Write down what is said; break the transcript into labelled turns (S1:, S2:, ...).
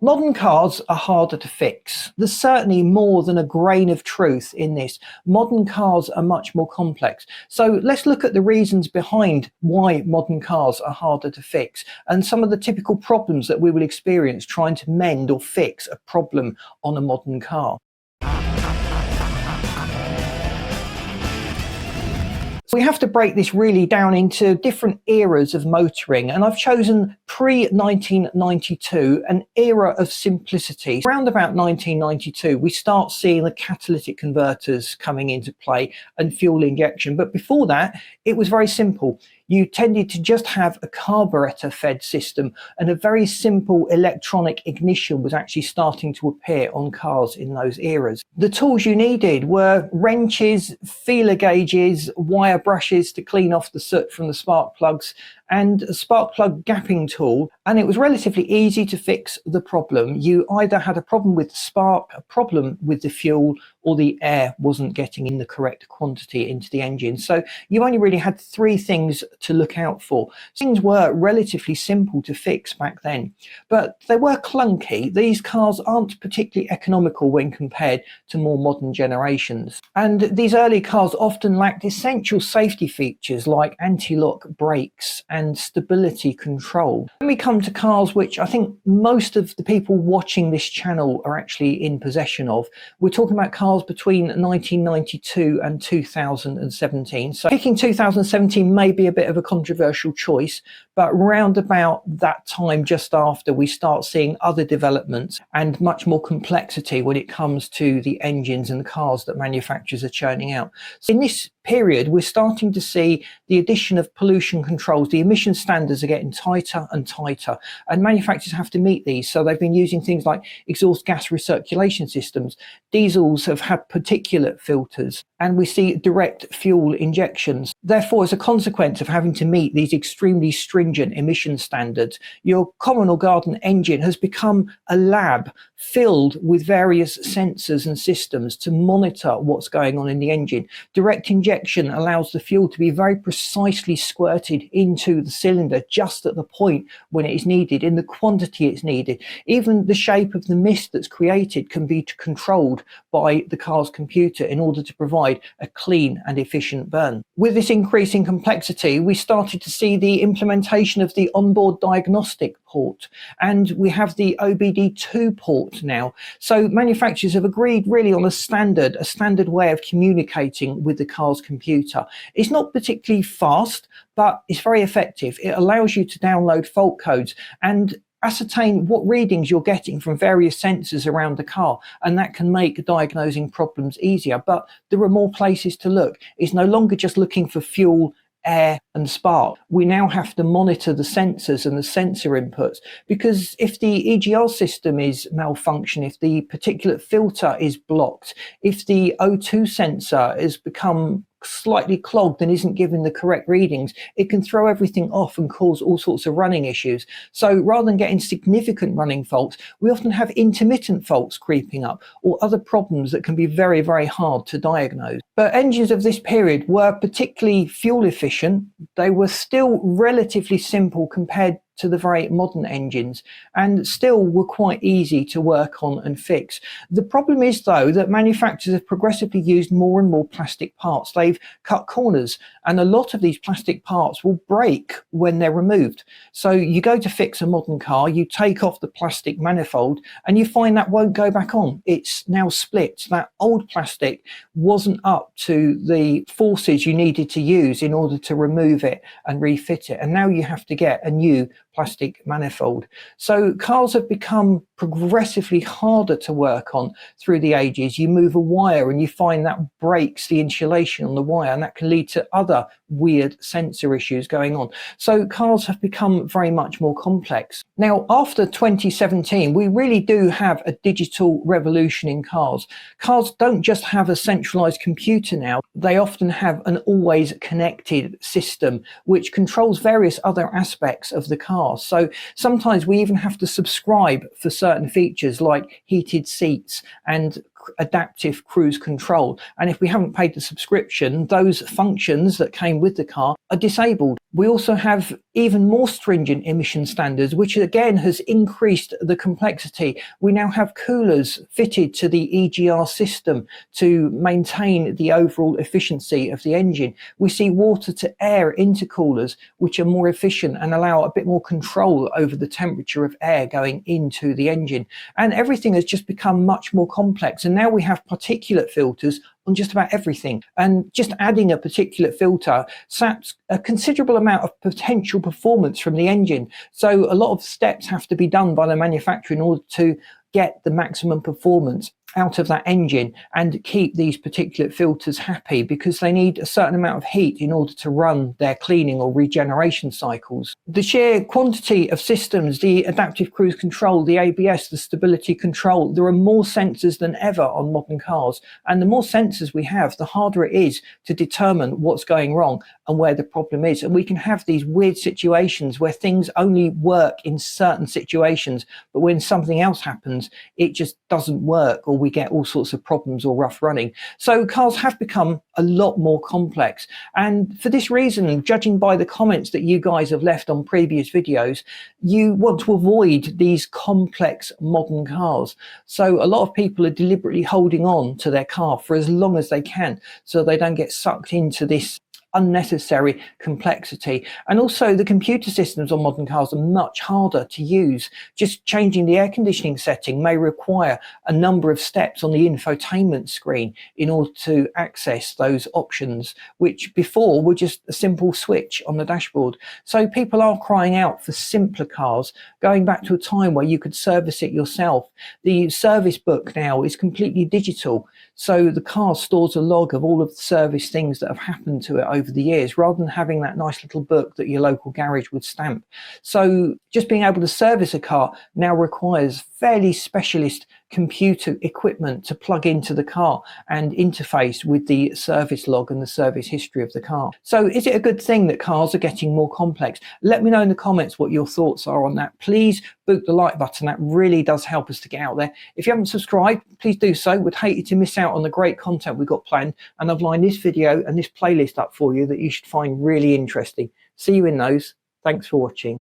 S1: Modern cars are harder to fix. There's certainly more than a grain of truth in this. Modern cars are much more complex. So let's look at the reasons behind why modern cars are harder to fix and some of the typical problems that we will experience trying to mend or fix a problem on a modern car. We have to break this really down into different eras of motoring, and I've chosen pre-1992, an era of simplicity. Around about 1992, we start seeing the catalytic converters coming into play and fuel injection. But before that, it was very simple. You tended to just have a carburetor fed system, and a very simple electronic ignition was actually starting to appear on cars in those eras. The tools you needed were wrenches, feeler gauges, wire brushes to clean off the soot from the spark plugs, and a spark plug gapping tool, and it was relatively easy to fix the problem. You either had a problem with the spark, a problem with the fuel, or the air wasn't getting in the correct quantity into the engine. So you only really had three things to look out for. Things were relatively simple to fix back then, but they were clunky. These cars aren't particularly economical when compared to more modern generations. And these early cars often lacked essential safety features like anti-lock brakes and stability control. When we come to cars which I think most of the people watching this channel are actually in possession of, we're talking about cars between 1992 and 2017. So picking 2017 may be a bit of a controversial choice, but round about that time, just after, we start seeing other developments and much more complexity when it comes to the engines and the cars that manufacturers are churning out. So in this period, we're starting to see the addition of pollution controls. The emission standards are getting tighter and tighter, and manufacturers have to meet these. So they've been using things like exhaust gas recirculation systems. Diesels have had particulate filters, and we see direct fuel injections. Therefore, as a consequence of having to meet these extremely stringent emission standards, your common or garden engine has become a lab filled with various sensors and systems to monitor what's going on in the engine. Direct injection allows the fuel to be very precisely squirted into the cylinder just at the point when it is needed, in the quantity it's needed. Even the shape of the mist that's created can be controlled by the car's computer in order to provide a clean and efficient burn. With this increase in complexity, we started to see the implementation of the onboard diagnostic port, and we have the OBD2 port now. So manufacturers have agreed really on a standard way of communicating with the car's computer. It's not particularly fast, but it's very effective. It allows you to download fault codes and ascertain what readings you're getting from various sensors around the car, and that can make diagnosing problems easier. But there are more places to look. It's no longer just looking for fuel, air and spark. We now have to monitor the sensors and the sensor inputs, because if the EGR system is malfunctioning, if the particulate filter is blocked, if the O2 sensor has become slightly clogged and isn't giving the correct readings, it can throw everything off and cause all sorts of running issues. So rather than getting significant running faults, we often have intermittent faults creeping up, or other problems that can be very, very hard to diagnose. But engines of this period were particularly fuel efficient. They were still relatively simple compared to the very modern engines, and still were quite easy to work on and fix. The problem is, though, that manufacturers have progressively used more and more plastic parts. They've cut corners, and a lot of these plastic parts will break when they're removed. So you go to fix a modern car, you take off the plastic manifold, and you find that won't go back on. It's now split. That old plastic wasn't up to the forces you needed to use in order to remove it and refit it, and now you have to get a new plastic manifold. So cars have become progressively harder to work on through the ages. You move a wire and you find that breaks the insulation on the wire, and that can lead to other weird sensor issues going on. So cars have become very much more complex. Now, after 2017, we really do have a digital revolution in cars. Cars don't just have a centralized computer now. They often have an always connected system which controls various other aspects of the car. So sometimes we even have to subscribe for certain features like heated seats and adaptive cruise control, and if we haven't paid the subscription, those functions that came with the car are disabled. We also have even more stringent emission standards, which again has increased the complexity. We now have coolers fitted to the EGR system to maintain the overall efficiency of the engine. We see water to air intercoolers, which are more efficient and allow a bit more control over the temperature of air going into the engine. And everything has just become much more complex. And now we have particulate filters on just about everything. And just adding a particulate filter saps a considerable amount of potential performance from the engine. So a lot of steps have to be done by the manufacturer in order to get the maximum performance out of that engine and keep these particulate filters happy, because they need a certain amount of heat in order to run their cleaning or regeneration cycles. The sheer quantity of systems, the adaptive cruise control, the ABS, the stability control, there are more sensors than ever on modern cars. And the more sensors we have, the harder it is to determine what's going wrong and where the problem is. And we can have these weird situations where things only work in certain situations, but when something else happens, it just doesn't work, or we get all sorts of problems or rough running. So cars have become a lot more complex. And for this reason, judging by the comments that you guys have left on previous videos, you want to avoid these complex modern cars. So a lot of people are deliberately holding on to their car for as long as they can, so they don't get sucked into this unnecessary complexity. And also the computer systems on modern cars are much harder to use. Just changing the air conditioning setting may require a number of steps on the infotainment screen in order to access those options, which before were just a simple switch on the dashboard. So people are crying out for simpler cars, going back to a time where you could service it yourself. The service book now is completely digital, so the car stores a log of all of the service things that have happened to it over the years, rather than having that nice little book that your local garage would stamp. So just being able to service a car now requires fairly specialist computer equipment to plug into the car and interface with the service log and the service history of the car. So is it a good thing that cars are getting more complex? Let me know in the comments what your thoughts are on that. Please boot the like button. That really does help us to get out there. If you haven't subscribed, please do so. Would hate you to miss out on the great content we've got planned. And I've lined this video and this playlist up for you that you should find really interesting. See you in those. Thanks for watching.